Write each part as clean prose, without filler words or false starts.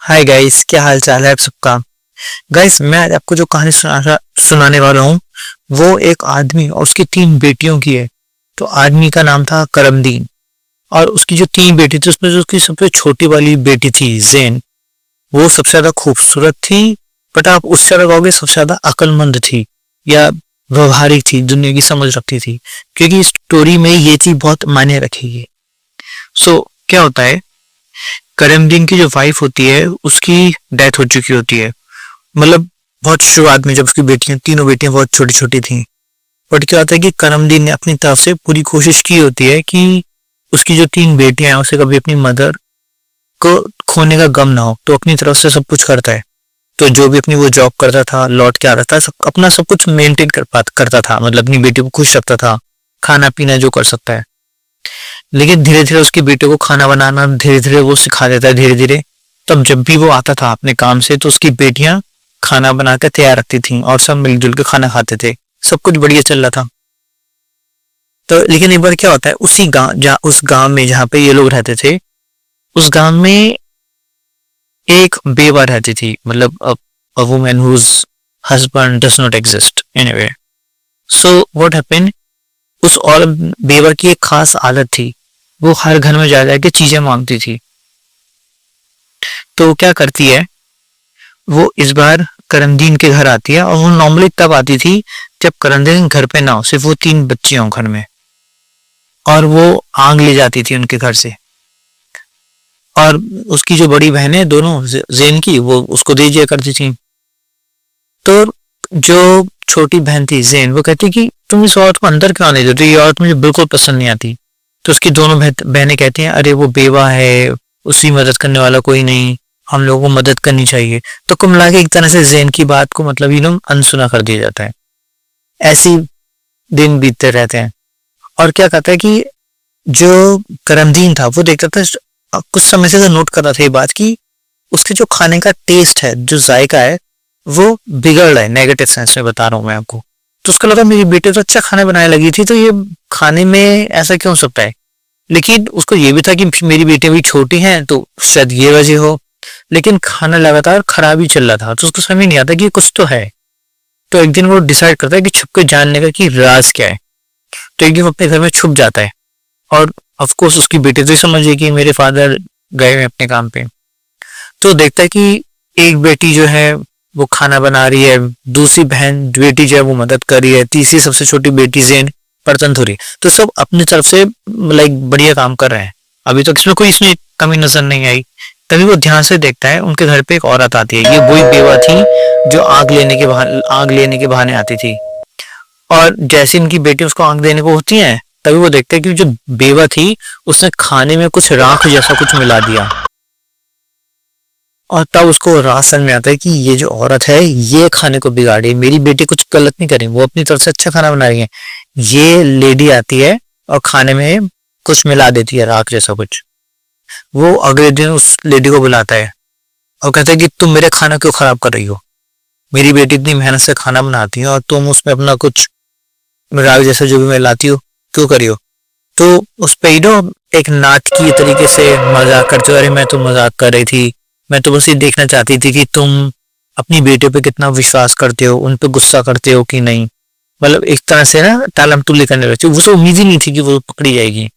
Hi guys, क्या हाल चाल है आप सबका। गाइस, मैं आज आपको जो कहानी सुनाने वाला हूँ वो एक आदमी और उसकी तीन बेटियों की है। तो आदमी का नाम था करमदीन और उसकी जो तीन बेटी थी उसमें जो उसकी सबसे छोटी वाली बेटी थी जैन, वो सबसे ज्यादा खूबसूरत थी। बट आप उससे ज्यादा कहोगे सबसे ज्यादा अक्लमंद थी या व्यवहारिक थी, दुनिया की समझ रखती थी, क्योंकि इस स्टोरी में ये चीज बहुत मायने रखेगी। सो क्या होता है, करमदीन की जो वाइफ होती है उसकी डेथ हो चुकी होती है। मतलब बहुत शुरुआत में जब उसकी बेटियां, तीनों बेटियां बहुत छोटी छोटी थी। बट क्या होता है कि करमदीन ने अपनी तरफ से पूरी कोशिश की होती है कि उसकी जो तीन बेटियां हैं उसे कभी अपनी मदर को खोने का गम ना हो, तो अपनी तरफ से सब कुछ करता है। तो जो भी अपनी वो जॉब करता था, लौट के आता था, सब अपना सब कुछ मेंटेन करता था, मतलब अपनी बेटी को खुश रखता था, खाना पीना जो कर सकता है। लेकिन धीरे धीरे उसकी बेटे को खाना बनाना धीरे धीरे वो सिखा देता है धीरे धीरे। तब जब भी वो आता था अपने काम से तो उसकी बेटियां खाना बना के तैयार रखती थी और सब मिलजुल के खाना खाते थे, सब कुछ बढ़िया चल रहा था। तो लेकिन एक बार क्या होता है, उसी गांव जहाँ उस गांव में जहाँ पे ये लोग रहते थे, उस गांव में एक बेवा रहती थी, मतलब a woman whose husband does not exist anyway. So what happened, उस और बेवा की एक खास आदत थी, वो हर घर में जा जाके चीजें मांगती थी। तो वो क्या करती है, वो इस बार करमदीन के घर आती है और वो नॉर्मली तब आती थी जब करमदीन घर पे ना हो, सिर्फ वो तीन बच्चे हों घर में, और वो आग ले जाती थी उनके घर से। और उसकी जो बड़ी बहन है दोनों जैन की, वो उसको दे दिया करती थी। तो जो छोटी बहन थी जैन, वो कहती कि तुम इस औरत को अंदर क्यों आने देते हो, ये औरत मुझे बिल्कुल पसंद नहीं आती। तो उसकी दोनों बहनें कहती हैं अरे वो बेवा है, उसकी मदद करने वाला कोई नहीं, हम लोगों को मदद करनी चाहिए। तो कुल मिला के एक तरह से जैन की बात को मतलब अनसुना कर दिया जाता है। ऐसी दिन बीतते रहते हैं। और क्या कहता है कि जो करमदीन था वो देखता था, कुछ समय से नोट कर रहा था ये बात कि उसके जो खाने का टेस्ट है, जो जायका है, वो बिगड़ रहा है, नेगेटिव सेंस में बता रहा हूँ मैं आपको। तो उसको लगा मेरी बेटी तो अच्छा खाना बनाने लगी थी, तो ये खाने में ऐसा क्यों हो सकता है। लेकिन उसको ये भी था कि मेरी बेटी भी छोटी हैं तो शायद ये वजह हो। लेकिन खाना लगातार खराब ही चल रहा था, तो उसको समझ नहीं आता कि कुछ तो है। तो एक दिन वो डिसाइड करता है कि छुप के जानने का कि राज क्या है। तो एक दिन वो अपने घर में छुप जाता है और ऑफ कोर्स उसकी बेटी तो समझ गई कि मेरे फादर गए हैं अपने काम पे। तो देखता है कि एक बेटी जो है वो खाना बना रही है, दूसरी बहन बेटी जो है वो मदद कर रही है, तीसरी सबसे छोटी बेटी जैन बर्तन धो रही है। तो सब अपनी तरफ से लाइक बढ़िया काम कर रहे हैं, अभी तक इसमें कोई इसमें कमी नजर नहीं आई। तभी वो ध्यान से देखता है, उनके घर पे एक औरत आती है, ये वही बेवा थी जो आग लेने के बहाने आती थी। और जैसे इनकी बेटी उसको आग देने को होती है, तभी वो देखते हैं कि जो बेवा थी उसने खाने में कुछ राख जैसा कुछ मिला दिया। और तब उसको राज समझ में आता है कि ये जो औरत है ये खाने को बिगाड़ी है, मेरी बेटी कुछ गलत नहीं कर रही, वो अपनी तरफ से अच्छा खाना बना रही है। ये लेडी आती है और खाने में कुछ मिला देती है, राख जैसा कुछ। वो अगले दिन उस लेडी को बुलाता है और कहता है कि तुम मेरे खाना क्यों खराब कर रही हो, मेरी बेटी इतनी मेहनत से खाना बनाती है और तुम उसमें अपना कुछ राग जैसा जो भी मिलाती हो क्यों करी हो। तो उस पे एक नाटकीय तरीके से मजाक करते हो, अरे मैं तो मजाक कर रही थी, मैं तो बस ये देखना चाहती थी कि तुम अपनी बेटे पे कितना विश्वास करते हो, उन पे गुस्सा करते हो कि नहीं। मतलब एक तरह से ना टालम टुल्ली करने लगती, वो तो उम्मीद ही नहीं थी कि वो पकड़ी जाएगी।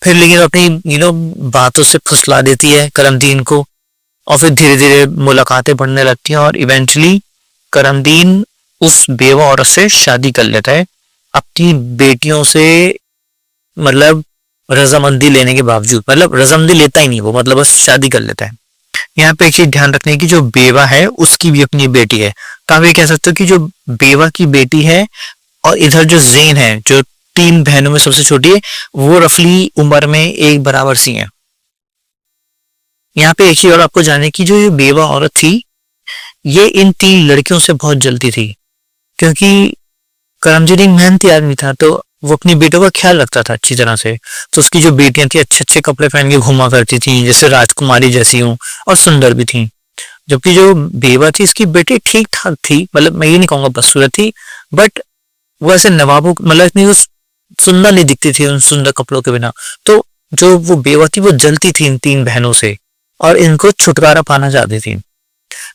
फिर लेकिन अपनी बातों से फुसला देती है करमदीन को, और फिर धीरे धीरे मुलाकातें बढ़ने लगती हैं और इवेंचुअली करमदीन उस बेवा औरत से शादी कर लेता है अपनी बेटियों से। मतलब रजामंदी लेने के बावजूद, मतलब रजामंदी लेता ही नहीं वो, मतलब बस शादी कर लेता है। यहाँ पे एक चीज ध्यान रखने की, जो बेवा है उसकी भी अपनी बेटी है। तो आप ये कह सकते हो कि जो बेवा की बेटी है और इधर जो जैन है जो तीन बहनों में सबसे छोटी है, वो रफली उम्र में एक बराबर सी है। यहाँ पे एक चीज और आपको जानने की, जो ये बेवा औरत थी ये इन तीन लड़कियों से बहुत जलती थी, क्योंकि करमदीन एक मेहनती आदमी था तो वो अपनी बेटों का ख्याल रखता था अच्छी तरह से। तो उसकी जो बेटियां थी अच्छे अच्छे कपड़े पहन के घुमा करती थी, जैसे राजकुमारी जैसी हूँ, और सुंदर भी थी। जबकि जो बेवा थी इसकी बेटी ठीक ठाक थी, मतलब मैं ये नहीं कहूंगा बदसूरत थी, बट वो ऐसे नवाबों मतलब इतनी वो सुंदर नहीं दिखती थी उन सुंदर कपड़ों के बिना। तो जो वो बेवा थी वो जलती थी इन तीन बहनों से और इनको छुटकारा पाना चाहती थी।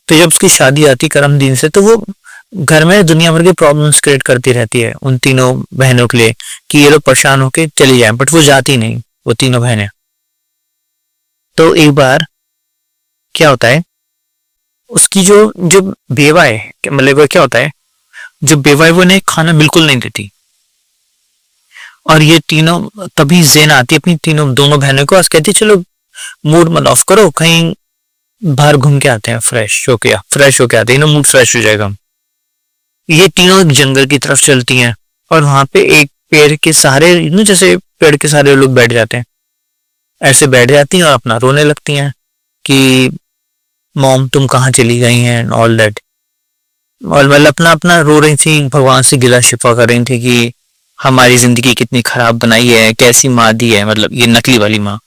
तो जब उसकी शादी आती करमदीन से, तो वो घर में दुनिया भर के प्रॉब्लम्स क्रिएट करती रहती है उन तीनों बहनों के लिए कि ये लोग परेशान होके चली जाएं, बट वो जाती नहीं, वो तीनों बहनें। तो एक बार क्या होता है, उसकी जो जो बेवा है, मतलब वो क्या होता है, जो बेवा है वो ने खाना बिल्कुल नहीं देती। और ये तीनों, तभी ज़ेन आती है अपनी तीनों दोनों बहनों को, कहती है चलो मूड मत ऑफ करो, कहीं बाहर घूम के आते हैं, फ्रेश होके आते हैं ना, मूड फ्रेश हो जाएगा। ये तीनों एक जंगल की तरफ चलती हैं और वहां पे एक पेड़ के सहारे, जैसे पेड़ के सहारे लोग बैठ जाते हैं, ऐसे बैठ जाती हैं और अपना रोने लगती हैं कि मॉम तुम कहाँ चली गई हैं, ऑल दैट। और मतलब अपना अपना रो रही थी, भगवान से गिला शिफा कर रही थी कि हमारी जिंदगी कितनी खराब बनाई है, कैसी माँ दी है, मतलब ये नकली वाली माँ।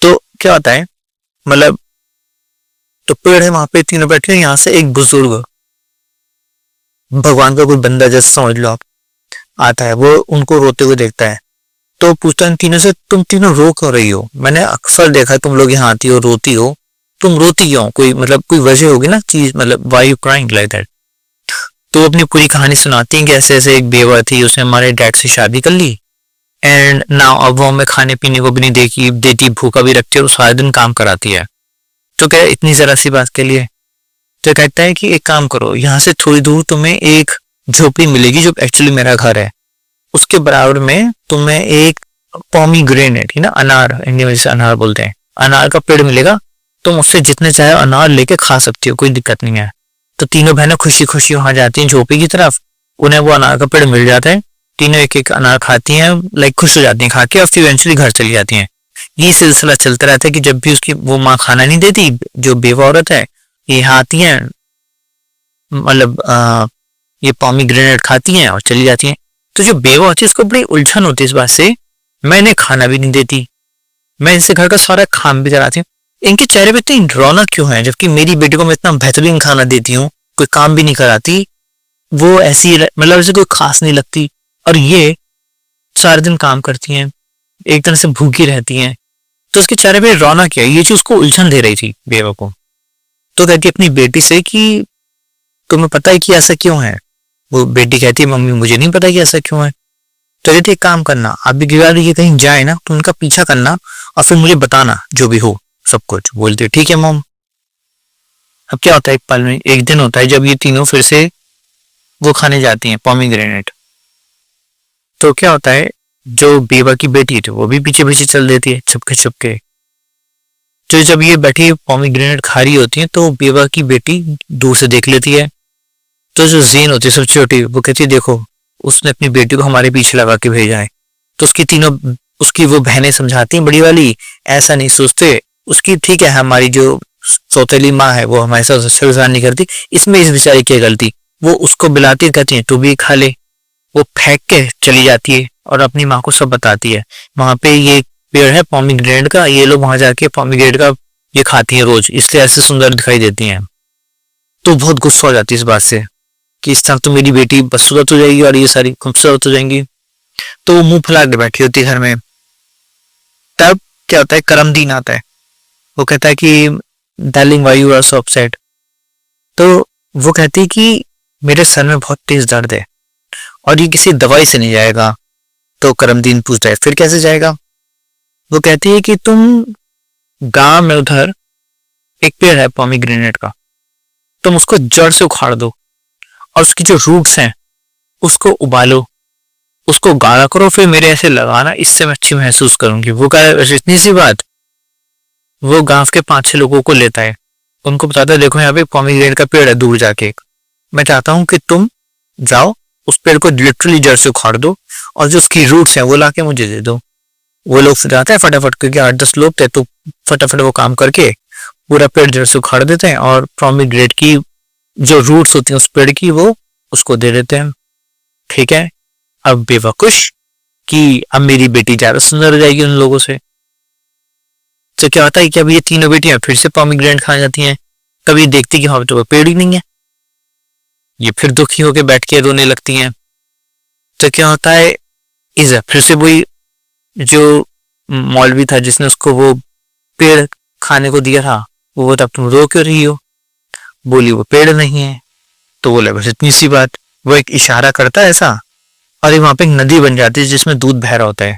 तो क्या होता है, मतलब तो पेड़ है वहां पे, तीनों बैठे हैं, यहाँ से एक बुजुर्ग, भगवान का कोई बंदा जैसा समझ लो आप, आता है, वो उनको रोते हुए देखता है। तो पूछता है तीनों से, तुम तीनों रो क्यों रही हो, मैंने अक्सर देखा तुम लोग यहाँ आती हो रोती हो, तुम रोती क्यों, कोई मतलब कोई वजह होगी ना चीज, मतलब why you crying like that. तो अपनी पूरी कहानी सुनाती है कि ऐसे ऐसे एक बेवा थी, उसने हमारे डैड से शादी कर ली, एंड नाउ अब वो हमें खाने पीने को भी नहीं देती, भूखा भी रखती है और सारा दिन काम कराती है। तो क्या इतनी जरा सी बात के लिए, तो कहता है कि एक काम करो, यहाँ से थोड़ी दूर तुम्हें एक झोपड़ी मिलेगी जो एक्चुअली मेरा घर है, उसके बराबर में तुम्हें एक पॉमीग्रेनेट, है ना, अनार, इंडिया में जिसे अनार बोलते हैं, अनार का पेड़ मिलेगा, तुम उससे जितने चाहे अनार लेके खा सकती हो, कोई दिक्कत नहीं है। तो तीनों बहनें खुशी खुशी वहां जाती हैं झोपड़ी की तरफ, उन्हें वो अनार का पेड़ मिल जाता है, तीनों एक एक अनार खाती हैं, लाइक खुश हो जाती हैं खा के, और फिर इवेंचुअली घर चली जाती हैं। ये सिलसिला चलता रहता है कि जब भी उसकी वो माँ खाना नहीं देती, जो बेवा औरत है, ये यहाँ आती हैं, मतलब ये पॉमीग्रेनेट खाती हैं और चली जाती हैं। तो जो बेवा होती है उसको बड़ी उलझन होती है इस बात से, मैं इन्हें खाना भी नहीं देती, मैं इनसे घर का सारा काम भी कराती हूँ, इनके चेहरे पे इतनी रौनक क्यों है, जबकि मेरी बेटी को मैं इतना बेहतरीन खाना देती हूँ, कोई काम भी नहीं कराती, वो ऐसी मतलब ऐसे कोई खास नहीं लगती, और ये सारे दिन काम करती हैं, एक तरह से भूखी रहती हैं। तो उसके चेहरे पे रौनक है, ये चीज उसको उलझन दे रही थी बेवा को। तो कहती अपनी बेटी से कि तुम्हें पता है कि ऐसा क्यों है। वो बेटी कहती है मम्मी मुझे नहीं पता कि ऐसा क्यों है। तो कहती एक काम करना, आप भी ये कहीं जाए ना तो उनका पीछा करना और फिर मुझे बताना जो भी हो सब कुछ। बोलते ठीक है मॉम। अब क्या होता है, एक पल में एक दिन होता है जब ये तीनों फिर से वो खाने जाती हैं पॉमीग्रेनेट। तो क्या होता है, जो बेवा की बेटी थी वो भी पीछे पीछे चल देती है छुपके छुपके। तो जब ये बैठी पॉमीग्रेनेट खा रही होती है तो बेवा की बेटी दूर से देख लेती है। तो जो ज़ीन होती है सबसे छोटी, वो कहती है देखो उसने अपनी बेटी को हमारे पीछे लगा के भेजा है। तो उसकी वो बहनें समझाती हैं बड़ी वाली, ऐसा नहीं सोचते, उसकी ठीक है हमारी जो सौतेली माँ है वो हमारे साथ छेड़छाड़ नहीं करती, इसमें इस बेचारी की गलती। वो उसको बुलाती है, कहती है तू भी खा ले। वो फेंक के चली जाती है और अपनी माँ को सब बताती है। वहां पे ये पेड़ है पॉमीग्रेनेट का, ये लोग वहां जाके पॉमीग्रेनेट का ये खाती हैं रोज, इससे ऐसे सुंदर दिखाई देती हैं। तो बहुत गुस्सा हो जाती है इस बात से कि इस तरह तो मेरी बेटी बदसूरत हो जाएगी और ये सारी खूबसूरत हो जाएंगी। तो वो मुंह फैला के बैठी होती है घर में। तब क्या होता है, करमदीन आता है। वो कहता है कि darling why you are so upset. तो वो कहती है कि मेरे सर में बहुत तेज दर्द है और ये किसी दवाई से नहीं जाएगा। तो करमदीन पूछता है फिर कैसे जाएगा। वो कहती है कि तुम गांव में उधर एक पेड़ है पॉमीग्रेनेट का, तुम उसको जड़ से उखाड़ दो और उसकी जो रूट्स हैं उसको उबालो, उसको गाढ़ा करो, फिर मेरे ऐसे लगाना, इससे मैं अच्छी महसूस करूंगी। वो कह रहा इतनी सी बात। वो गांव के 5-6 लोगों को लेता है, उनको बताता है देखो यहाँ पे पॉमीग्रेनेट का पेड़ है दूर जाके, मैं चाहता हूँ कि तुम जाओ उस पेड़ को लिटरली जड़ से उखाड़ दो और जो उसकी रूट्स हैं वो लाके मुझे दे दो। वो लोग फिर आते हैं फटाफट, क्योंकि 8-10 लोग थे तो फटाफट वो काम करके पूरा पेड़ जड़ से उखाड़ देते हैं और पॉमीग्रेनेट की जो रूट्स होती हैं उस पेड़ की वो उसको दे देते हैं। ठीक है, अब बेवा खुश कि अब मेरी बेटी ज्यादा सुंदर हो जाएगी उन लोगों से। तो क्या होता है कि अब ये तीनों बेटियां फिर से पॉमीग्रेनेट खा जाती हैं। कभी देखती कि हाँ तो वो पेड़ ही नहीं है, ये फिर दुखी होकर बैठ के रोने लगती हैं। तो क्या होता है, इज़ा फिर से वही जो मौलवी था जिसने उसको वो पेड़ खाने को दिया था, वो बता तुम रो क्यों रही हो? बोली वो पेड़ नहीं है। तो बोले बस इतनी सी बात। वो एक इशारा करता है ऐसा, और वहां पे एक नदी बन जाती है जिसमें दूध बह रहा होता है।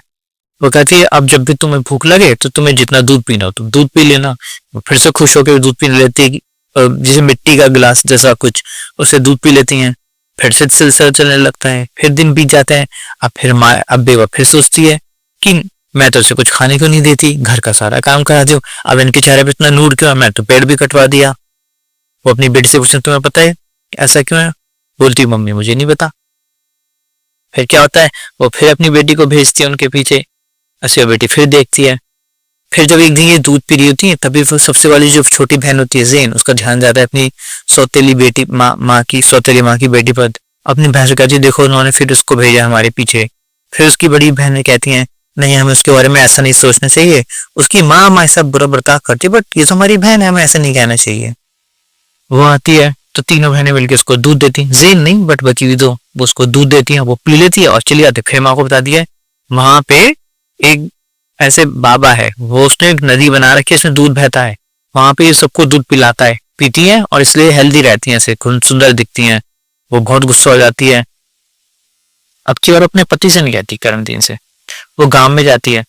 वो कहती है अब जब भी तुम्हें भूख लगे तो तुम्हें जितना दूध पीना हो तुम दूध पी लेना। वो फिर से खुश होकर दूध पीने लेती है, जैसे मिट्टी का गिलास जैसा कुछ, उससे दूध पी लेती हैं। फिर से सिलसिला चलने लगता है, फिर दिन बीत जाते हैं। अब बेवा फिर सोचती है कि मैं तो उसे कुछ खाने को नहीं देती, घर का सारा काम करा दूं, अब इनके चेहरे पे इतना नूर क्यों है, मैं तो पेड़ भी कटवा दिया। वो अपनी बेटी से पूछते तुम्हें पता है ऐसा क्यों है? बोलती मम्मी मुझे नहीं पता। फिर क्या होता है, वो फिर अपनी बेटी को भेजती है उनके पीछे। ऐसे वो बेटी फिर देखती है। फिर जब एक दिन ये दूध पी रही होती है तभी वो सबसे वाली जो छोटी बहन होती है ज़ेन, उसका ध्यान जाता है अपनी सौतेली बेटी सौतेली माँ की बेटी पर। अपनी बहन से कहती है देखो उन्होंने फिर उसको भेजा हमारे पीछे। फिर उसकी बड़ी बहनें कहती हैं नहीं हमें उसके बारे में ऐसा नहीं सोचना चाहिए, उसकी माँ हमारे साथ बुरा बर्ताव करती है, बट ये तो हमारी बहन है, हमें ऐसा नहीं कहना चाहिए। वो आती है तो तीनों बहनें मिलकर उसको दूध देती हैं, ज़ेन नहीं बट बाकी भी दो, वो उसको दूध देती हैं, वो पी लेती है और चली आती है। फिर माँ को बता दिया वहां पे एक ऐसे बाबा है, वो उसने एक नदी बना रखी है, इसमें दूध बहता है, वहां पे ये सबको दूध पिलाता है, पीती है और इसलिए हेल्दी रहती हैं, ऐसे सुंदर दिखती हैं। वो बहुत गुस्सा हो जाती है। अब की बार अपने पति से नहीं कहती, करमदीन से। वो गांव में जाती है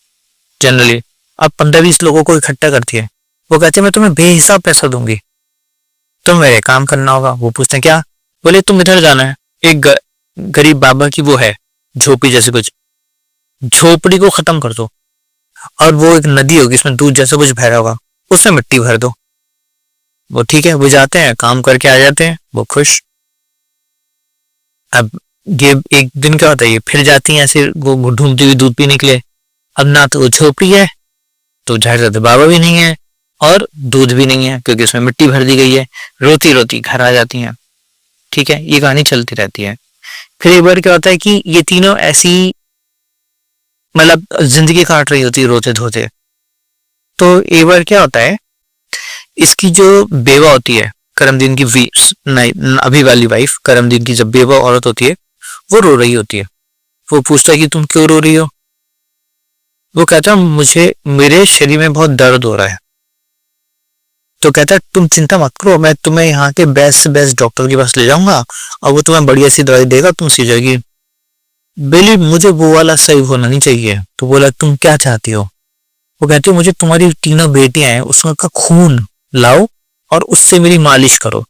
जनरली, अब 15-20 लोगों को इकट्ठा करती है। वो कहती है मैं तुम्हें बेहिसाब पैसा दूंगी, तुम मेरे काम करना होगा। वो पूछते हैं क्या? बोले तुम इधर जाना है, एक गरीब बाबा की वो है झोपड़ी जैसे कुछ, झोपड़ी को खत्म कर दो और वो एक नदी होगी इसमें दूध जैसा कुछ बह रहा होगा, उसमें मिट्टी भर दो। वो ठीक है, वो जाते हैं, काम करके आ जाते हैं, वो खुश। अब ये एक दिन क्या होता है, ये फिर जाती हैं ऐसे वो ढूंढती हुई दूध पीने के लिए। अब ना तो वो झोपड़ी है, तो जाहिर जाते बाबा भी नहीं है और दूध भी नहीं है क्योंकि उसमें मिट्टी भर दी गई है। रोती रोती घर आ जाती हैं। ठीक है, ये कहानी चलती रहती है। फिर एक बार क्या होता है कि ये तीनों ऐसी मतलब जिंदगी काट रही होती है रोते धोते। तो एक बार क्या होता है, इसकी जो बेवा होती है करमदीन की अभी वाली वाइफ, करमदीन की जब बेवा औरत होती है वो रो रही होती है। वो पूछता है कि तुम क्यों रो रही हो? वो कहता है मुझे मेरे शरीर में बहुत दर्द हो रहा है। तो कहता है तुम चिंता मत करो, मैं तुम्हें यहाँ के बेस्ट से बेस्ट डॉक्टर के पास ले जाऊंगा और वो तुम्हें बढ़िया सी दवाई देगा, तुम सी जाएगी। बेली मुझे वो वाला सही होना नहीं चाहिए। तो बोला तुम क्या चाहती हो? वो कहती है मुझे तुम्हारी तीनों बेटियां हैं उसका खून लाओ और उससे मेरी मालिश करो।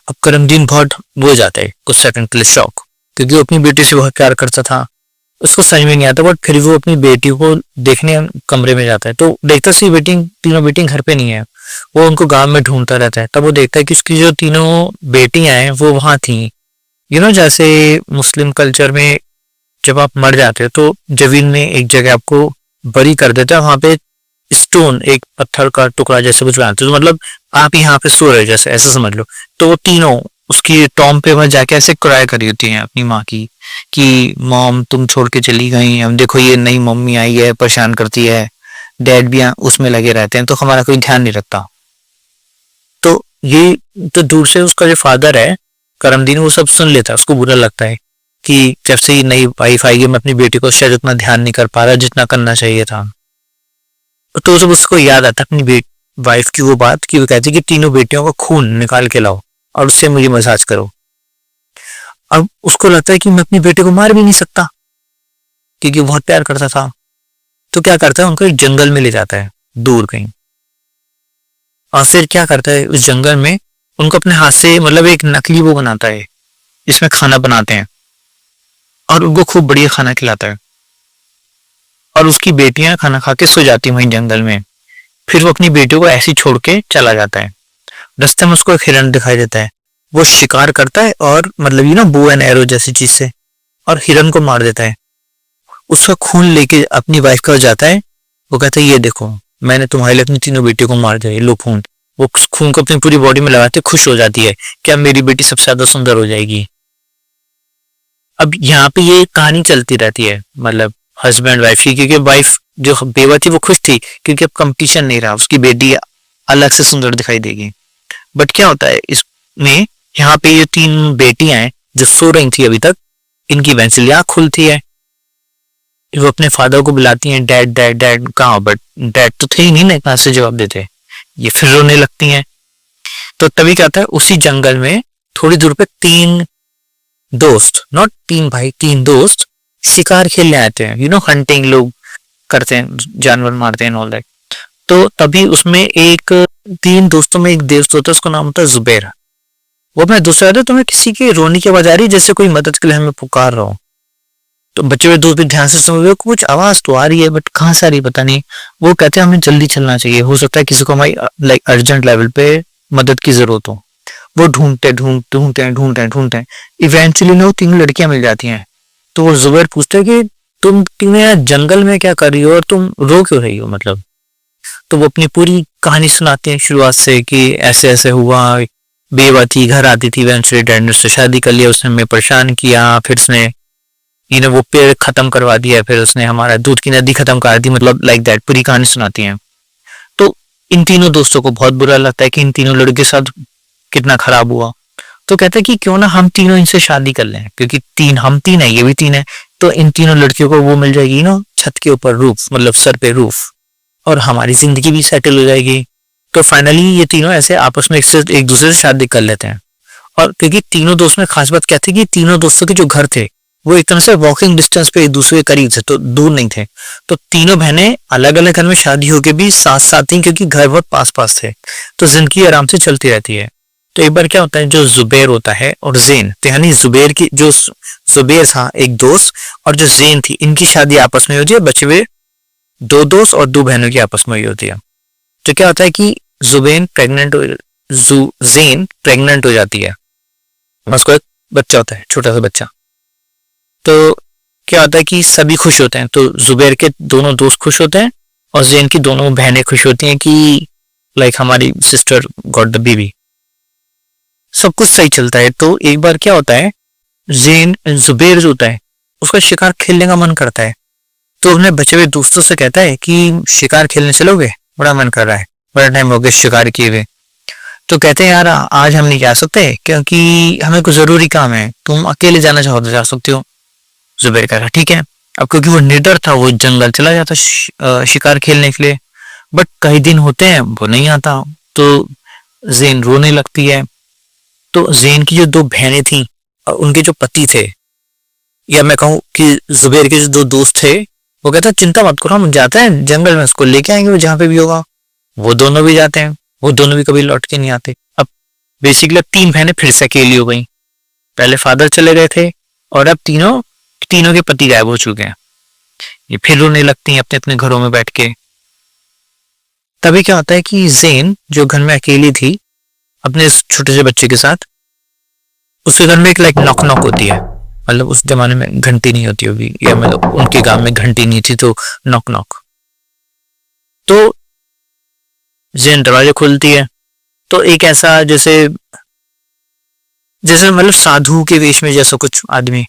अब करमदीन बहुत वो जाता है कुछ सेकंड के लिए शॉक, क्योंकि वो अपनी बेटी से बहुत प्यार करता था। उसको समझ में नहीं आता, बट फिर वो अपनी बेटी को देखने कमरे में जाता है तो देखता सी तीनों बेटी घर पे नहीं है। वो उनको गांव में ढूंढता रहता है। तब वो देखता है कि उसकी जो तीनों बेटियां हैं वो वहां थी। जैसे मुस्लिम कल्चर में जब आप मर जाते हो तो जमीन में एक जगह आपको बरी कर देता है, वहां पे स्टोन एक पत्थर का टुकड़ा जैसे कुछ बनाते हो, तो मतलब आप यहाँ पे सो रहे जैसे, ऐसा समझ लो। तो वो तीनों उसकी टॉम पे वहां जाके ऐसे क्राई करी होती हैं अपनी माँ की कि मॉम तुम छोड़ के चली गई, हम देखो ये नई मम्मी आई है परेशान करती है, डैड भी उसमें लगे रहते हैं तो हमारा कोई ध्यान नहीं रखता। तो ये तो दूर से उसका जो फादर है करमदीन वो सब सुन लेता है, उसको बुरा लगता है कि जब से ये नई वाइफ आई है मैं अपनी बेटी को शायद उतना ध्यान नहीं कर पा रहा जितना करना चाहिए था। तो जब उसको याद आता अपनी वाइफ की वो बात कि वो कहती कि तीनों बेटियों का खून निकाल के लाओ और उससे मुझे मसाज करो। अब उसको लगता है कि मैं अपनी बेटे को मार भी नहीं सकता क्योंकि वो बहुत प्यार करता था। तो क्या करता है, उनको एक जंगल में ले जाता है दूर कहीं, और फिर क्या करता है उस जंगल में उनको अपने हाथ से मतलब एक नकली वो बनाता है जिसमें खाना बनाते हैं और उनको खूब बढ़िया खाना खिलाता है। और उसकी बेटियां खाना खा के सो जाती हैं वहीं जंगल में। फिर वो अपनी बेटियों को ऐसे ही छोड़ के चला जाता है। रास्ते में उसको एक हिरन दिखाई देता है, वो शिकार करता है और मतलब बो एंड एरो जैसी चीज से, और हिरन को मार देता है। उसका खून लेके अपनी वाइफ का जाता है। वो कहता है ये देखो मैंने तुम्हारे लिए अपनी तीनों बेटियों को मार दिया, लो खून। वो खून को अपनी पूरी बॉडी में लगाते खुश हो जाती है कि अब मेरी बेटी सबसे ज्यादा सुंदर हो जाएगी। अब यहाँ पे ये कहानी चलती रहती है मतलब हस्बैंड वाइफ की, क्योंकि वाइफ जो बेवा थी वो खुश थी क्योंकि अब कंपटीशन नहीं रहा, उसकी बेटी अलग से सुंदर दिखाई देगी। बट क्या होता है इसमें, यहाँ पे ये तीन बेटियां हैं जो सो रही थी अभी तक, इनकी इवेंचुअली आँख खुलती है। वो अपने फादर को बुलाती हैं, डैड डैड डैड, कहाँ, बट डैड तो थे ही नहीं ना, कहाँ से जवाब देते। ये फिर रोने लगती हैं। तो तभी क्या होता है, उसी जंगल में थोड़ी दूर पे तीन दोस्त, नॉट तीन भाई, तीन दोस्त शिकार खेलने आते हैं, हंटिंग लोग करते हैं, जानवर मारते हैं ऑल दैट। तो तभी उसमें एक, तीन दोस्तों में एक दोस्त होता है, उसका नाम होता है जुबैर। वो अपने दोस्त कहता है, तुम्हें किसी की रोने की आवाज आ रही है, जैसे कोई मदद के लिए हमें पुकार रहा हो। तो बच्चे हुए दोस्त भी ध्यान से सुन रहे हो, कुछ आवाज तो आ रही है बट कहाँ से आ रही है पता नहीं। वो कहते हैं हमें जल्दी चलना चाहिए, हो सकता है किसी को हमारी लाइक अर्जेंट लेवल पे मदद की जरूरत हो। वो ढूंढते इवेंचुअली ना वो तीन लड़कियां मिल जाती हैं। तो वो जुबैर पूछते हैं कि तुम तीनों यहाँ जंगल में क्या कर रही हो और तुम रो क्यों रही हो, मतलब। तो वो अपनी पूरी कहानी सुनाते हैं शुरुआत से कि ऐसे ऐसे हुआ, बेवा थी, घर आती थी, इवेंचुअली डैड ने उससे शादी कर लिया, उसने हमें परेशान किया, फिर उसने वो पेड़ खत्म करवा दिया, फिर उसने हमारा दूध की नदी खत्म कर दी, मतलब लाइक दैट पूरी कहानी सुनाती हैं। तो इन तीनों दोस्तों को बहुत बुरा लगता है कि इन तीनों लड़के के साथ कितना खराब हुआ। तो कहते हैं कि क्यों ना हम तीनों इनसे शादी कर लें, क्योंकि हम तीन है, ये भी तीन है, तो इन तीनों लड़कियों को वो मिल जाएगी छत के ऊपर रूफ, मतलब सर पे रूफ, और हमारी जिंदगी भी सेटल हो जाएगी। तो फाइनली ये तीनों ऐसे आपस में एक दूसरे से शादी कर लेते हैं। और क्योंकि तीनों दोस्त में खास बात क्या थी कि तीनों दोस्तों के जो घर थे वो एक तरह से वॉकिंग डिस्टेंस पे एक दूसरे के करीब थे, तो दूर नहीं थे। तो तीनों बहनें अलग अलग घर में शादी होके भी साथ साथ थी, क्योंकि घर बहुत पास पास थे, तो जिंदगी आराम से चलती रहती है। तो एक बार क्या होता है, जो जुबैर होता है और जैन, तो यानी जुबैर की जो जुबैर था एक दोस्त, और जो जैन थी, इनकी शादी आपस में होती है, बचे हुए दो दोस्त और दो बहनों की आपस में होती है। तो क्या होता है कि जैन प्रेग्नेंट हो जाती है, उसको एक बच्चा होता है, छोटा सा बच्चा। तो क्या होता है कि सभी खुश होते हैं, तो जुबैर के दोनों दोस्त खुश होते हैं और जैन की दोनों बहनें खुश होती हैं कि लाइक हमारी सिस्टर गॉट द बेबी, सब कुछ सही चलता है। तो एक बार क्या होता है, जुबैर जो होता है उसका शिकार खेलने का मन करता है, तो अपने बचे हुए दोस्तों से कहता है कि शिकार खेलने चलोगे, बड़ा मन कर रहा है, बड़ा टाइम हो गया शिकार किए हुए। तो कहते हैं यार आज हम नहीं जा सकते क्योंकि हमें कुछ जरूरी काम है, तुम अकेले जाना चाहो तो जा सकते हो। जुबैर कहा ठीक है। अब क्योंकि वो निडर था, वो जंगल चला जाता शिकार खेलने के लिए, बट कई दिन होते हैं वो नहीं आता, तो जैन रोने लगती है। तो जैन की जो दो बहनें थी और उनके जो पति थे, या मैं कहूँ कि जुबैर के जो दो दोस्त थे, वो कहता है चिंता मत करो, हम जाते हैं जंगल में, उसको लेके आएंगे वो जहाँ पे भी होगा। वो दोनों भी जाते हैं, वो दोनों भी कभी लौट के नहीं आते। अब बेसिकली तीन बहनें फिर से अकेली हो गई, पहले फादर चले गए थे और अब तीनों के पति गायब हो चुके हैं। ये फिर रोने लगती हैं अपने अपने घरों में बैठ के। तभी क्या होता है कि जैन जो घर में अकेली थी अपने छोटे से बच्चे के साथ, उसके घर में एक लाइक नॉक नॉक होती है, मतलब उस जमाने में घंटी नहीं होती होगी, या मतलब उनके गांव में घंटी नहीं थी, तो नॉक नॉक। तो जैन दरवाजा खोलती है, तो एक ऐसा जैसे मतलब साधु के वेश में जैसा कुछ आदमी,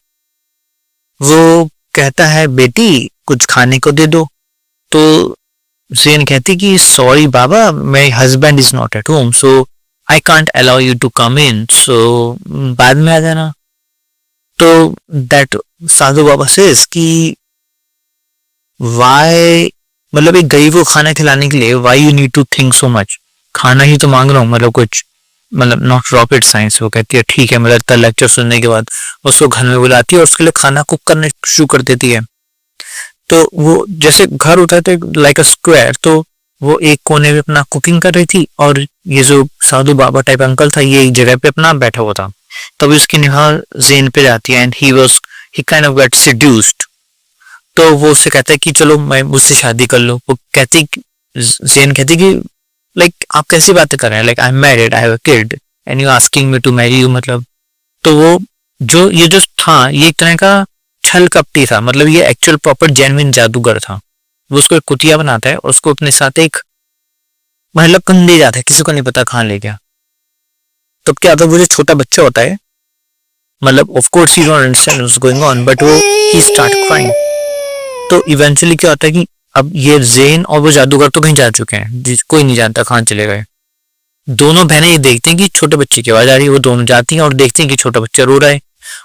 वो कहता है बेटी कुछ खाने को दे दो। तो जैन कहती कि सॉरी बाबा, my husband is not at home, so I can't allow you to come in, so बाद में आ जाना। तो दैट साधु बाबा सेज कि वाई, मतलब एक गरीब को खाना खिलाने के लिए why you need to think so much, खाना ही तो मांग रहा हूँ, मतलब कुछ मतलब नॉट रॉकेट साइंस। वो कहती है ठीक है, मतलब इतना लेक्चर सुनने के बाद उसको घर में बुलाती है और उसके लिए खाना कुक करने शुरू कर देती है। तो वो जैसे घर होता है तो लाइक अ स्क्वायर, तो वो एक कोने में अपना कुकिंग कर रही थी और ये जो साधु बाबा टाइप अंकल था ये एक जगह पे अपना बैठा हुआ था। तभी उसकी निगाह जैन पे जाती है and he kind of get seduced. तो वो उससे कहता है कि चलो मैं मुझसे शादी कर लो। वो कहती, जैन कहती कि लाइक आप कैसी बातें कर रहे हैं, like I am married, I have a kid and you asking me to marry you, मतलब। तो वो ये जो था ये एक तरह का छल कपटी था, मतलब ये एक्चुअल प्रॉपर जेन्युइन जादूगर था। वो उसको एक कुतिया बनाता है और उसको अपने साथ एक मतलब कन ले जाता है, किसी को नहीं पता कहाँ ले गया। तब क्या होता है, वो जो छोटा बच्चा होता है, मतलब of course he don't understand what's going on, but वो ही स्टार्ट क्राइंग। तो इवेंचुअली क्या होता है कि अब ये जैन और वो जादूगर तो कहीं जा चुके हैं, कोई नहीं जानता कहाँ चले गए। दोनों बहनें ये देखते हैं कि छोटे बच्चे की आवाज आ रही है, वो दोनों जाती हैं और देखते हैं कि छोटा बच्चा रो रहा है,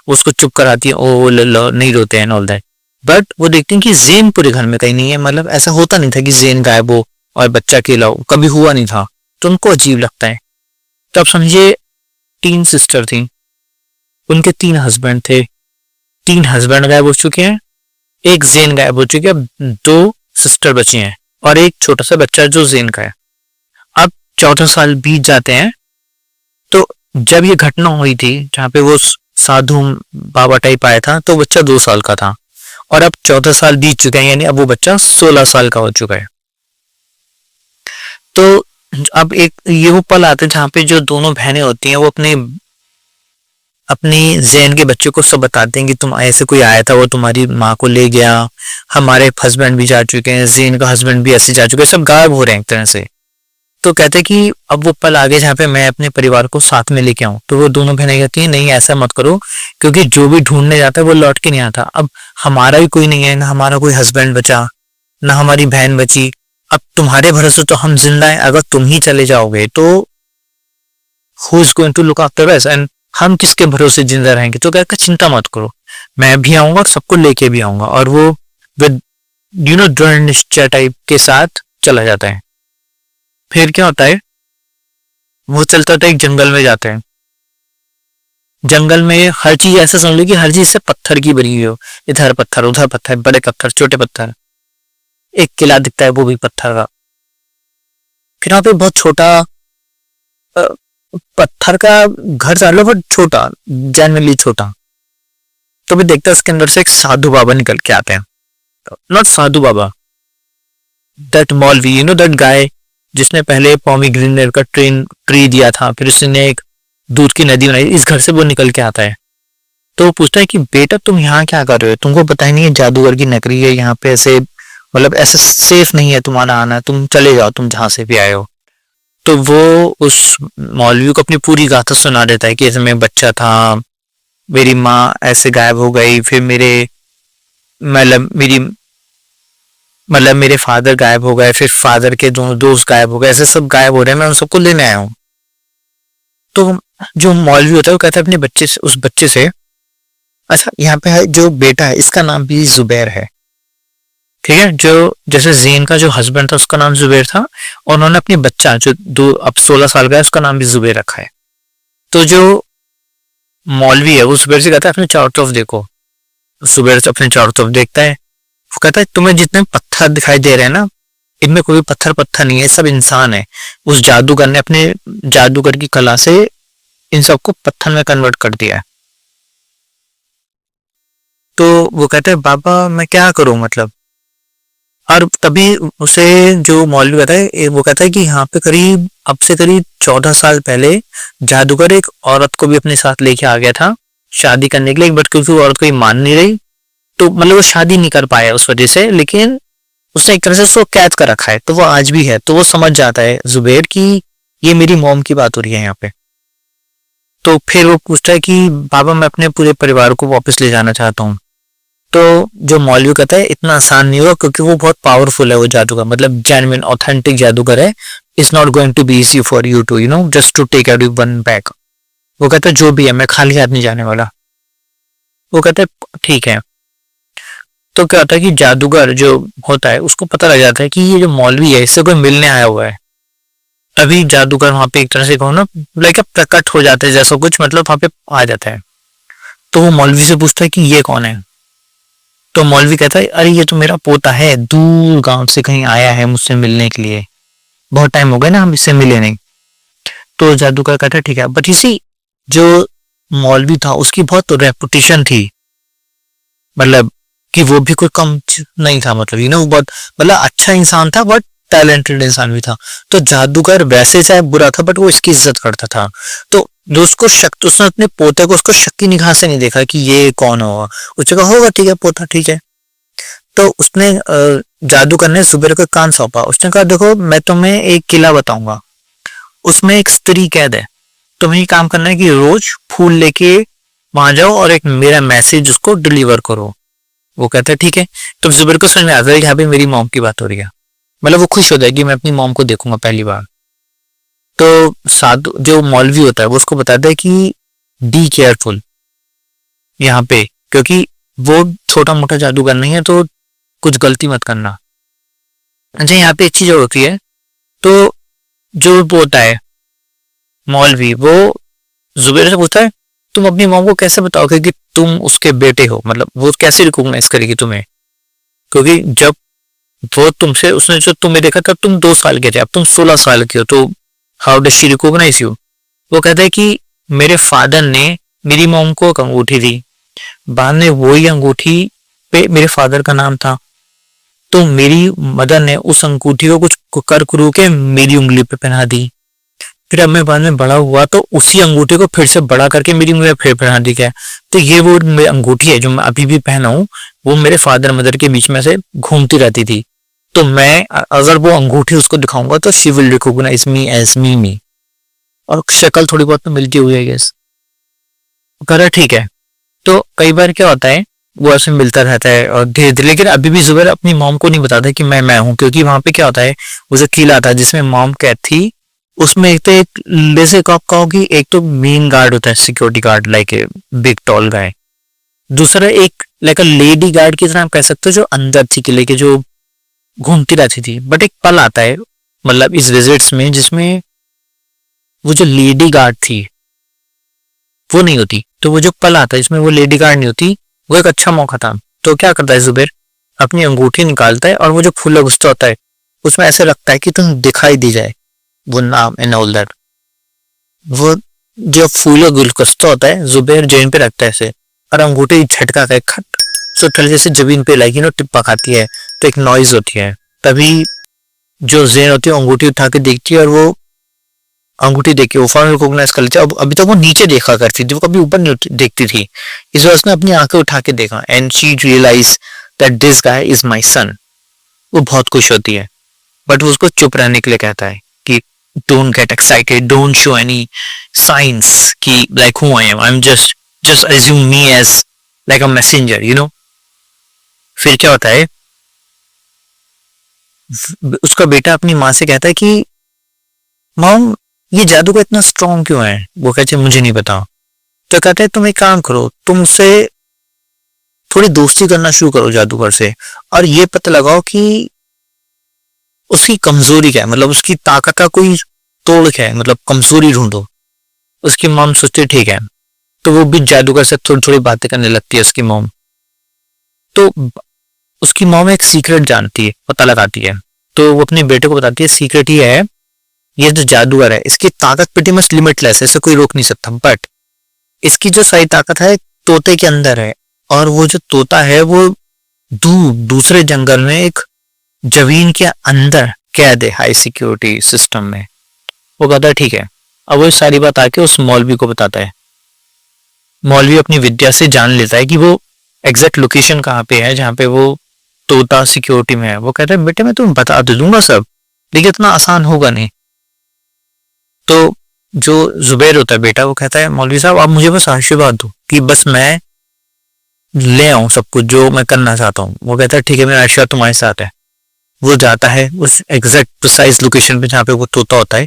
वो उसको चुप कराती है, ओ नहीं रोते हैं ऑल दैट। बट वो देखते हैं कि जेन पूरे घर में कहीं नहीं है, मतलब ऐसा होता नहीं था कि जेन गायब हो और बच्चा अकेला हो, कभी हुआ नहीं था। तो उनको अजीब लगता है। तो आप समझिए 3 सिस्टर थी, उनके 3 हस्बैंड थे, 3 हस्बैंड गायब हो चुके हैं, एक जेन गायब हो चुकी है, अब 2 सिस्टर बची हैं और एक छोटा सा बच्चा जो जेन का है। अब 14 साल बीत जाते हैं। तो जब ये घटना हुई थी जहाँ पे वो साधु बाबा टाइप आया था, तो बच्चा 2 साल का था और अब 14 साल बीत चुके हैं, यानी अब वो बच्चा 16 साल का हो चुका है। तो अब एक ये वो पल आते हैं जहाँ पे जो दोनों बहनें होती हैं वो अपने अपनी जैन के बच्चे को सब बताते हैं कि तुम ऐसे कोई आया था, वो तुम्हारी माँ को ले गया, हमारे हस्बैंड भी जा चुके हैं, जैन का हस्बैंड भी ऐसे जा चुके हैं, सब गायब हो रहे हैं एक तरह से। तो कहते हैं कि अब वो पल आ गया जहाँ पे मैं अपने परिवार को साथ में लेके आऊं। तो वो दोनों बहनें कहती हैं नहीं ऐसा मत करो, क्योंकि जो भी ढूंढने जाता है वो लौट के नहीं आता। अब हमारा भी कोई नहीं है, ना हमारा कोई हस्बैंड बचा, ना हमारी बहन बची, अब तुम्हारे भरोसे तो हम जिंदा हैं, अगर तुम ही चले जाओगे तो who is going to look after us, and हम किसके भरोसे जिंदा रहेंगे। तो कहकर चिंता मत करो, मैं भी आऊंगा और सबको लेके भी आऊंगा। और वो विद दृढ़ निश्चय टाइप के साथ चला जाता है। फिर क्या होता है, वो चलता था एक जंगल में जाते हैं। जंगल में हर चीज ऐसा समझ लो कि हर चीज से पत्थर की बनी हुई हो, इधर पत्थर उधर पत्थर, बड़े पत्थर छोटे पत्थर, एक किला दिखता है वो भी पत्थर का। फिर वहां पे बहुत छोटा पत्थर का घर डाल लो, बट छोटा, जनरली छोटा। तो भी देखता है उसके अंदर से एक साधु बाबा निकल के आते हैं। नॉट साधु बाबा, दैट मौलवी, यू नो दैट गाय जिसने पहले पॉमीग्रेनेट का ट्री दिया था, फिर उसने एक दूध की नदी बनाई, इस घर से वो निकल के आता है। तो वो पूछता है कि बेटा तुम यहाँ क्या कर रहे हो, तुमको पता ही नहीं है जादूगर की नगरी है, यहाँ पे ऐसे मतलब ऐसे सेफ नहीं है तुम्हारा आना, तुम चले जाओ तुम जहां से भी आए हो। तो वो उस मौलवी को अपनी पूरी गाथा सुना देता है कि ऐसे मैं बच्चा था, मेरी माँ ऐसे गायब हो गई, फिर मेरे फादर गायब हो गए, फिर फादर के दोनों दोस्त गायब हो गए, ऐसे सब गायब हो रहे हैं, मैं उन सबको लेने आया हूँ। तो जो मौलवी होता है वो कहता है अपने बच्चे से, उस बच्चे से, अच्छा यहाँ पे है जो बेटा है इसका नाम भी जुबैर है, ठीक है, जो जैसे जेन का जो हस्बैंड था उसका नाम जुबैर था, और उन्होंने अपनी बच्चा जो अब 16 साल का है उसका नाम भी जुबैर रखा है। तो जो मौलवी है वो जुबैर से कहता है अपने चारों तरफ देखो। जुबैर अपने चारों तरफ देखता है, वो कहता है तुम्हें जितने पत्थर दिखाई दे रहे हैं ना, इनमें कोई पत्थर नहीं है, सब इंसान है। उस जादूगर ने अपने जादूगर की कला से इन सबको पत्थर में कन्वर्ट कर दिया है। तो वो कहते हैं बाबा मैं क्या करूं मतलब। और तभी उसे जो मौलवी वो कहता है कि यहाँ पे करीब अब से करीब 14 साल पहले जादूगर एक औरत को भी अपने साथ लेके आ गया था शादी करने के लिए, बट क्योंकि वो औरत कोई मान नहीं रही, तो मतलब वो शादी नहीं कर पाया उस वजह से, लेकिन उसने एक तरह से उसको कैद कर रखा है। तो वो आज भी है, तो वो समझ जाता है जुबैर की ये मेरी मॉम की बात हो रही है यहाँ पे। तो फिर वो पूछता है कि बाबा मैं अपने पूरे परिवार को वापस ले जाना चाहता हूँ। तो जो मौलवी कहता है इतना आसान नहीं होगा, क्योंकि वो बहुत पावरफुल है, वो जादूगर मतलब जेन्युइन ऑथेंटिक जादूगर है। It's not going to be easy for you to just to take everyone back. वो कहता है जो भी है मैं खाली हाथ नहीं जाने वाला। वो कहता है ठीक है। तो क्या होता है कि जादूगर जो होता है उसको पता लग जाता है कि ये जो मौलवी है इससे कोई मिलने आया हुआ है। तभी जादूगर वहां पे एक तरह से कहो ना लाइक प्रकट हो जाता है जैसा कुछ, मतलब वहां पे आ जाता है। तो वो मौलवी से पूछता है कि ये कौन है। तो मौलवी कहता है अरे ये तो मेरा पोता है, दूर गांव से कहीं आया है मुझसे मिलने के लिए, बहुत टाइम हो गया ना हम इससे मिले नहीं। तो जादूगर कहता है ठीक है, बट इसी जो मौलवी था उसकी बहुत रेपुटेशन थी, मतलब कि वो भी कोई कम नहीं था, मतलब वो बहुत मतलब अच्छा इंसान था, बट टैलेंटेड इंसान भी था। तो जादूगर वैसे चाहे बुरा था बट वो इसकी इज्जत करता था। तो जो उसको शक, उसने अपने पोते को उसको शक की निगाह से नहीं देखा कि ये कौन होगा, उसने कहा होगा ठीक है पोता ठीक है। तो उसने जादूगर ने जुबैर को कान सौंपा। उसने कहा देखो मैं तुम्हें एक किला बताऊंगा, उसमें एक स्त्री कैद है, तुम्हें काम करना है कि रोज फूल लेके वहां जाओ और एक मेरा मैसेज उसको डिलीवर करो। वो कहता है ठीक है। तो जुबैर को समझ में आता है कि यहाँ पे मेरी मॉम की बात हो रही है, मतलब वो खुश हो जाएगी मैं अपनी मॉम को देखूंगा पहली बार। तो साधु जो मौलवी होता है वो उसको बताता है कि बी केयरफुल यहाँ पे, क्योंकि वो छोटा मोटा जादूगर नहीं है, तो कुछ गलती मत करना। अच्छा, यहाँ पे एक चीज और होती है। तो जो वो होता है मौलवी, वो जुबैर से पूछता है तुम अपनी मॉम को कैसे बताओगे कि तुम उसके बेटे हो, मतलब वो कैसे रिकॉग्नाइज करेगी तुम्हें, क्योंकि जब वो तुमसे, उसने जो तुम्हें देखा तब तुम 2 साल के थे, अब तुम 16 साल के हो, तो how does she recognise you. वो कहता है कि मेरे फादर ने मेरी मॉम को एक अंगूठी दी, बाद में वही अंगूठी पे मेरे फादर का नाम था, तो मेरी मदर ने उस अंगूठी को कुछ कर कुरू के मेरी उंगली पे पहना दी। फिर अब मैं बाद में बड़ा हुआ तो उसी अंगूठी को फिर से बड़ा करके मेरी उंगली पे फिर पहना दी गया। तो ये वो अंगूठी है जो मैं अभी भी पहना हूँ, वो मेरे फादर मदर के बीच में से घूमती रहती थी। तो मैं अगर वो अंगूठी उसको दिखाऊंगा तो she will recognise me as me. और शक्ल थोड़ी बहुत तो मिलती हुई है गेस। करा ठीक है। तो कई बार क्या होता है, वो ऐसे मिलता रहता है और धीरे धीरे, लेकिन अभी भी जुबैर अपनी मॉम को नहीं बताता कि मैं हूँ, क्योंकि वहां पे क्या होता है, वो जो किला था जिसमें मॉम कैद थी, उसमें एक तो एक जैसे आप कहोगे, एक तो मेन गार्ड होता है, security guard, like a big tall guy. दूसरा एक लाइक अ लेडी गार्ड की तरह आप कह सकते हो, जो अंदर थी किले के, जो घूमती रहती थी। बट एक पल आता है मतलब इस विजिट्स में जिसमें वो जो लेडी गार्ड थी वो नहीं होती। तो वो जो पल आता है इसमें वो लेडी गार्ड नहीं होती, वो एक अच्छा मौका था। तो क्या करता है जुबैर, अपनी अंगूठी निकालता है और वो जो फूला गुस्सा होता है उसमें ऐसे लगता है कि तुम दिखाई दी जाए, वो नाम एंड ऑल दैट। वो जो फूला गुलगुस्ता होता है जुबैर जेन पे रखता है ऐसे, और अंगूठी झटका के खट तो थोड़ी जैसे जमीन पे लाइक टिप्पा खाती है, तो एक नॉइज होती है। तभी जो जेन होती है अंगूठी उठा के देखती है, और वो अंगूठी देख के वो फौरन रिकॉग्नाइज कर लेती है। अब अभी तक वो नीचे देखा करती थी, वो कभी ऊपर नहीं देखती थी, इस वजह से अपनी आंखें उठा के देखा, and she realise that this guy is my son. वो बहुत खुश होती है, बट वो उसको चुप रहने के लिए कहता है कि don't get excited, don't show any signs कि like who I am just assume me as like a messenger, फिर क्या होता है, उसका बेटा अपनी माँ से कहता है कि मॉम ये जादू का इतना स्ट्रॉन्ग क्यों है। वो कहते हैं मुझे नहीं पता। तो कहते हैं तुम एक काम करो, तुम उससे थोड़ी दोस्ती करना शुरू करो जादूगर से, और ये पता लगाओ कि उसकी कमजोरी क्या है, मतलब उसकी ताकत का कोई तोड़ क्या है, मतलब कमजोरी ढूंढो। उसकी मॉम सोचती है ठीक है, तो वो भी जादूगर से थोड़ी थोड़ी बातें करने लगती है उसकी मॉम। तो उसकी मॉम एक सीक्रेट जानती है, पता लगाती है, तो वो अपने बेटे को बताती है सीक्रेट ये है, ये जो जादूगर है इसकी ताकत pretty much लिमिटलेस है, ऐसे कोई रोक नहीं सकता, बट इसकी जो सारी ताकत है तोते के अंदर है, और वो जो तोता है वो दूसरे जंगल में एक जमीन के अंदर कैद है, हाई सिक्योरिटी सिस्टम में। वो कहता है ठीक है। अब वो सारी बात आके उस मौलवी को बताता है। मौलवी अपनी विद्या से जान लेता है कि वो एग्जैक्ट लोकेशन कहाँ पे है जहाँ पे वो तोता सिक्योरिटी में है। वो कहता है बेटे मैं तुम्हें बता तो दूंगा सब, लेकिन इतना आसान होगा नहीं। तो जो जुबैर होता है बेटा, वो कहता है मौलवी साहब आप मुझे बस आशीर्वाद दो कि बस मैं ले आऊं सब कुछ जो मैं करना चाहता हूँ। वो कहता है ठीक है, मेरा आशीर्वाद तुम्हारे साथ है। वो जाता है उस एग्जैक्ट प्रिसाइज लोकेशन पे जहाँ पे वो तोता होता है,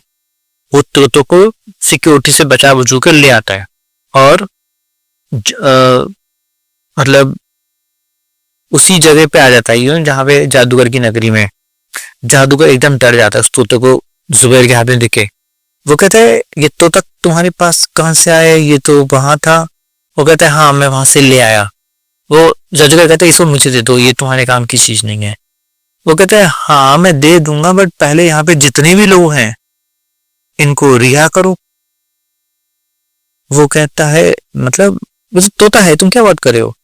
वो तोतों को सिक्योरिटी से बचा बचू कर ले आता है, और मतलब उसी जगह पे आ जाता है जहाँ पे जादूगर की नगरी में। जादूगर एकदम डर जाता है उस तोते को जुबैर के हाथ में देखे। वो कहता है ये तोता तुम्हारे पास कहाँ से आया, ये तो वहां था। वो कहता है हाँ मैं वहां से ले आया। वो जादूगर कहता है इसको मुझे दे दो, ये तुम्हारे काम की चीज नहीं है। वो कहता है हाँ मैं दे दूंगा, बट पहले यहाँ पे जितने भी लोग हैं इनको रिहा करो। वो कहता है मतलब वो तोता है तुम क्या बात कर रहे हो।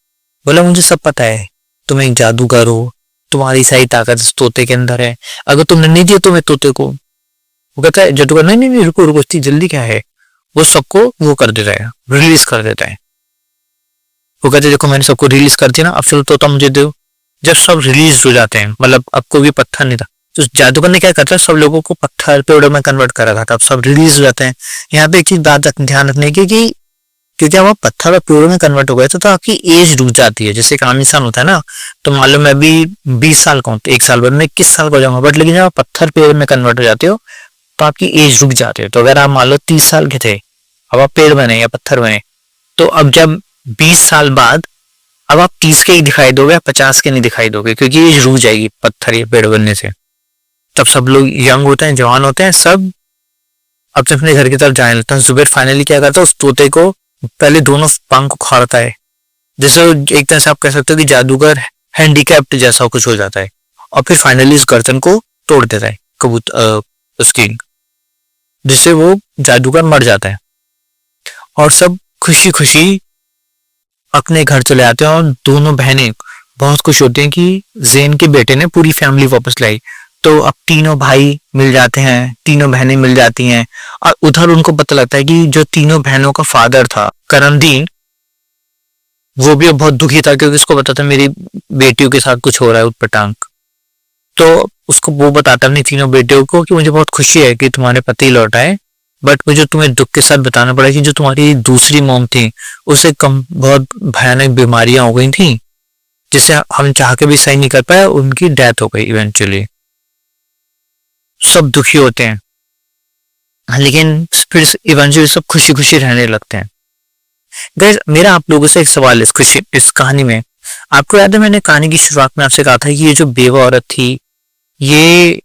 बोला मुझे सब पता है, तुम एक जादूगर हो, तुम्हारी सारी ताकत इस तोते के अंदर है, अगर तुमने नहीं दिया तो मैं तोते को। वो कहता है जादूगर नहीं नहीं नहीं रुको रुको, इतनी जल्दी क्या है। वो सबको वो कर देता है, रिलीज कर देता है। वो कहते देखो मैंने सबको रिलीज कर दिया ना, अब चलो तोता मुझे दो। जब सब रिलीज हो जाते हैं, मतलब अब कोई भी पत्थर नहीं था, तो जादूगर ने क्या करता है सब लोगों को पत्थर पे में कन्वर्ट कर रखा था। अब सब रिलीज हो जाते हैं। यहाँ पे एक चीज बात ध्यान रखने की कि क्योंकि आप पत्थर और पेड़ों में कन्वर्ट हो गए तो आपकी एज रुक जाती है। जैसे एक आम इंसान होता है ना, तो मान लो मैं अभी 20 साल का हूँ, एक साल बाद मैं 21 साल का हो जाऊंगा, बट लेकिन जब आप पत्थर पेड़ में कन्वर्ट हो जाते हो तो आपकी एज रुक जाती है। तो अगर आप मान लो 30 साल के थे, अब आप पेड़ बने या पत्थर बने, तो अब जब 20 साल बाद अब आप 30 के ही दिखाई दोगे, 50 के नहीं दिखाई दोगे, क्योंकि ये रू जाएगी पत्थर या पेड़ बनने से। तब सब लोग यंग होते हैं, जवान होते हैं, सब अपने अपने घर की तरफ जाने लगते हैं। जुबैर फाइनली क्या करता है, उस तोते को पहले दोनों पंख उखाड़ता है, जैसे एक तरह से आप कह सकते हो कि जादूगर हैंडीकैप्ड जैसा कुछ हो जाता है, और फिर फाइनली उस गर्दन को तोड़ देता है कबूतर उसकी, जिससे वो जादूगर मर जाता है। और सब खुशी खुशी अपने घर चले आते हैं, और दोनों बहनें बहुत खुश होती हैं कि जेन के बेटे ने पूरी फैमिली वापस लाई। तो अब तीनों भाई मिल जाते हैं, तीनों बहनें मिल जाती हैं, और उधर उनको पता लगता है कि जो तीनों बहनों का फादर था करमदीन, वो भी अब बहुत दुखी था, क्योंकि उसको पता था मेरी बेटियों के साथ कुछ हो रहा है उत्पटांग। तो उसको वो बताता है अपनी तीनों बेटियों को कि मुझे बहुत खुशी है कि तुम्हारे पति लौट आए, बट मुझे तुम्हें दुख के साथ बताना पड़ा कि जो तुम्हारी दूसरी मॉम थी उसे कम बहुत भयानक बीमारियां हो गई थी, जिसे हम चाह के भी सही नहीं कर पाए, उनकी डेथ हो गई इवेंचुअली। सब दुखी होते हैं, लेकिन फिर इवेंचुअली सब खुशी खुशी रहने लगते हैं। गाइस, मेरा आप लोगों से एक सवाल है इस कहानी में। आपको याद है मैंने कहानी की शुरुआत में आपसे कहा था कि ये जो बेवा औरत थी, ये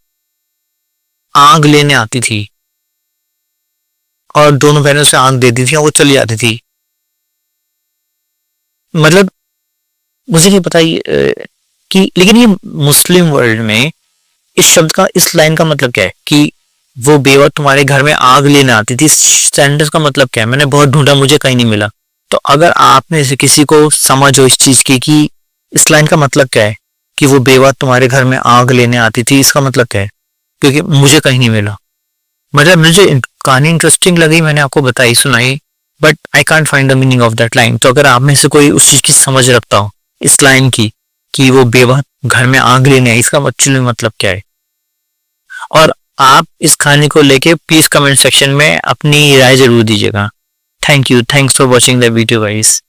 आग लेने आती थी और दोनों बहनों से आग देती थी और वो चली जाती थी। मतलब मुझे नहीं पता कि लेकिन ये मुस्लिम वर्ल्ड में इस शब्द का, इस लाइन का मतलब क्या है कि वो बेवा तुम्हारे घर में आग लेने आती थी, सेंटेंस का मतलब क्या है? मैंने बहुत ढूंढा, मुझे कहीं नहीं मिला। तो अगर आप में से किसी को समझ हो इस चीज की कि इस लाइन का मतलब क्या है कि वो बेवा तुम्हारे घर में आग लेने आती थी, इसका मतलब क्या है? क्योंकि मुझे कहीं नहीं मिला। मतलब मुझे कहानी इंटरेस्टिंग लगी, मैंने आपको बताई सुनाई, but I can't find the meaning of that line. तो अगर आप में से कोई उस चीज की समझ रखता हो इस लाइन की कि वो बेवा घर में आग लेने आई, इसका एक्चुअली मतलब क्या है, और आप इस कहानी को लेके प्लीज कमेंट सेक्शन में अपनी राय जरूर दीजिएगा। Thank you, thanks for watching the video guys.